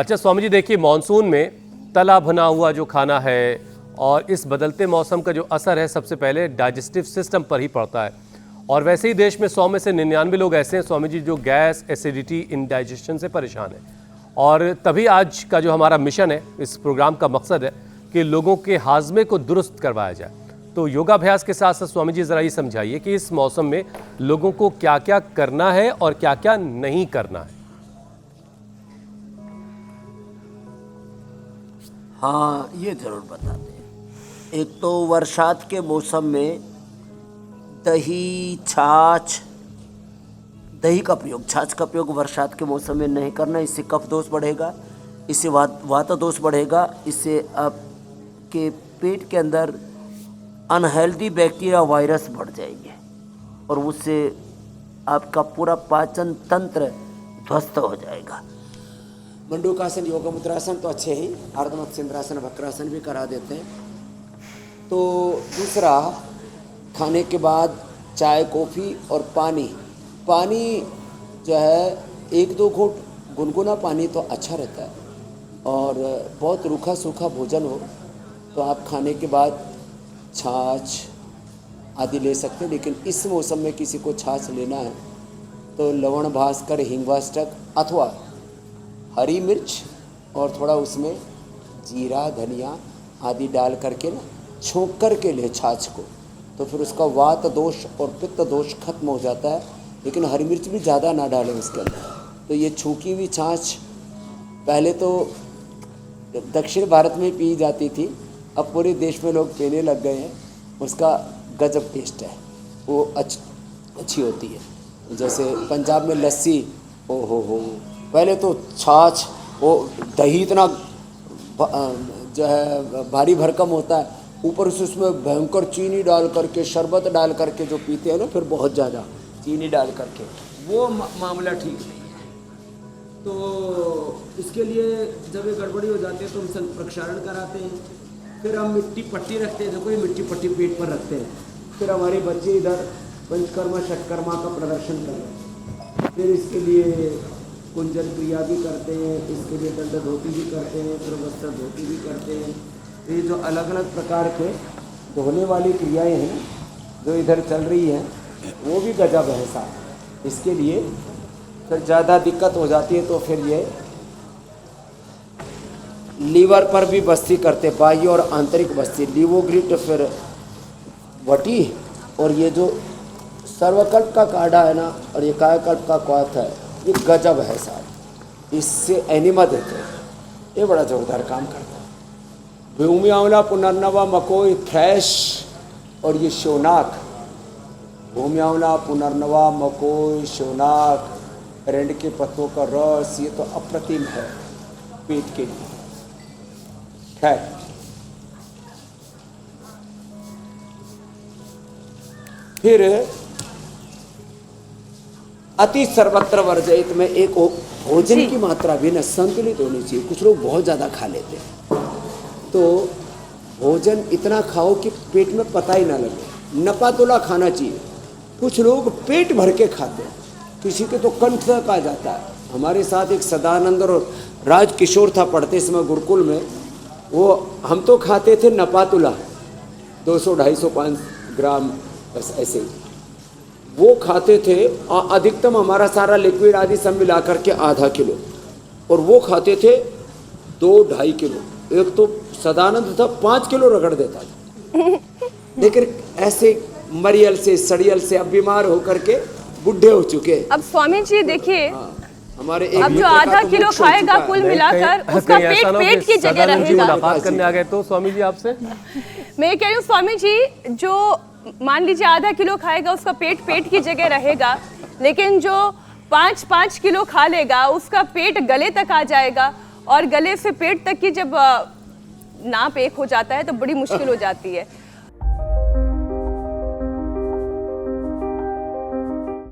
अच्छा स्वामी जी, देखिए मानसून में तला भुना हुआ जो खाना है और इस बदलते मौसम का जो असर है सबसे पहले डाइजेस्टिव सिस्टम पर ही पड़ता है। और वैसे ही देश में 100 में से 99 लोग ऐसे हैं स्वामी जी जो गैस, एसिडिटी, इंडाइजेशन से परेशान हैं। और तभी आज का जो हमारा मिशन है, इस प्रोग्राम का मकसद है कि लोगों के हाजमे को दुरुस्त करवाया जाए। तो योगाभ्यास के साथ साथ स्वामी जी ज़रा ये समझाइए कि इस मौसम में लोगों को क्या क्या करना है और क्या क्या नहीं करना है। हाँ, ये ज़रूर बताते हैं। एक तो बरसात के मौसम में दही, छाछ, दही का प्रयोग, छाछ का प्रयोग बरसात के मौसम में नहीं करना। इससे कफ दोष बढ़ेगा, इससे वात दोष बढ़ेगा, इससे आपके पेट के अंदर अनहेल्दी बैक्टीरिया, वायरस बढ़ जाएंगे और उससे आपका पूरा पाचन तंत्र ध्वस्त हो जाएगा। मंडूकासन, योग मुद्रासन तो अच्छे ही, अर्धमत्स्येंद्रासन, वक्रासन भी करा देते हैं। तो दूसरा, खाने के बाद चाय, कॉफ़ी और पानी जो है 1-2 घूंट गुनगुना पानी तो अच्छा रहता है। और बहुत रूखा सूखा भोजन हो तो आप खाने के बाद छाछ आदि ले सकते हैं। लेकिन इस मौसम में किसी को छाछ लेना है तो लवण भास्कर, हिंगवाष्टक अथवा हरी मिर्च और थोड़ा उसमें जीरा, धनिया आदि डाल करके ना छोंक करके ले छाछ को, तो फिर उसका वात दोष और पित्त दोष खत्म हो जाता है। लेकिन हरी मिर्च भी ज़्यादा ना डालें उसके अंदर। तो ये छूकी हुई छाछ पहले तो दक्षिण भारत में पी जाती थी, अब पूरे देश में लोग पीने लग गए हैं। उसका गजब टेस्ट है, वो अच्छी होती है। जैसे पंजाब में लस्सी, ओ हो, पहले तो छाछ, वो दही इतना जो है भारी भरकम होता है, ऊपर से उसमें भयंकर चीनी डाल करके, शरबत डाल करके जो पीते हैं ना, फिर बहुत ज़्यादा चीनी डाल करके, वो मामला ठीक नहीं है। तो इसके लिए जब ये गड़बड़ी हो जाती है तो हम प्रक्षालन कराते हैं। फिर हम मिट्टी पट्टी रखते हैं, देखो ये मिट्टी पट्टी पेट पर रखते हैं। फिर हमारे बच्चे इधर पंचकर्मा षटकर्मा का प्रदर्शन कर रहे हैं। फिर इसके लिए कुंजन क्रिया भी करते हैं, इसके लिए दंड धोती भी करते हैं, फिर वस्त्र धोती भी करते हैं। ये जो अलग अलग प्रकार के धोने वाली क्रियाएं हैं जो इधर चल रही हैं, वो भी गजब है साहब। इसके लिए फिर ज़्यादा दिक्कत हो जाती है तो फिर ये लीवर पर भी बस्ती करते, बाह्य और आंतरिक बस्ती, लीवोग्रिड, फिर वटी, और ये जो सर्वकल्प का काढ़ा है ना, और ये कायाकल्प का क्वाथ है, ये गजब है साहब। इससे एनिमा देते हैं, ये बड़ा जोरदार काम करता है। भूमि आंवला, पुनर्नवा, मकोई, थ्रैश और ये शोनाक, भूमि आंवला, पुनर्नवा, मकोई, शोनाक, रेंड के पत्तों का रस, ये तो अप्रतिम है पेट के लिए। खैर, फिर अति सर्वत्र वर्जयित में एक भोजन की मात्रा भी ना संतुलित होनी चाहिए। कुछ लोग बहुत ज़्यादा खा लेते हैं, तो भोजन इतना खाओ कि पेट में पता ही ना लगे, नपातुला खाना चाहिए। कुछ लोग पेट भर के खाते हैं, किसी के तो कंठ तक आ जाता है। हमारे साथ एक सदानंद और राज किशोर था पढ़ते समय गुरुकुल में, वो हम तो खाते थे नपातुला 200, 250, 5 ग्राम, बस ऐसे ही वो खाते थे। अधिकतम हमारा सारा लिक्विड आदि सब मिला करके आधा किलो, और वो खाते थे 2-2.5 किलो। एक तो सदानंद था 5 किलो रगड़ देता था। लेकिन ऐसे मरियल से, सड़ियल से अब बीमार होकर के बुढ़े हो चुके। अब स्वामी जी देखिए, हमारे अब जो आधा किलो खाएगा कुल मिलाकर उसका पेट की जगह रहेगा। मुलाकात करने आ गए तो स्वामी जी आपसे मैं कह रही हूँ स्वामी जी, जो मान लीजिए आधा किलो खाएगा उसका पेट की जगह रहेगा, लेकिन जो 5-5 किलो खा लेगा उसका पेट गले तक आ जाएगा, और गले से पेट तक की जब नाप एक हो जाता है तो बड़ी मुश्किल हो जाती है।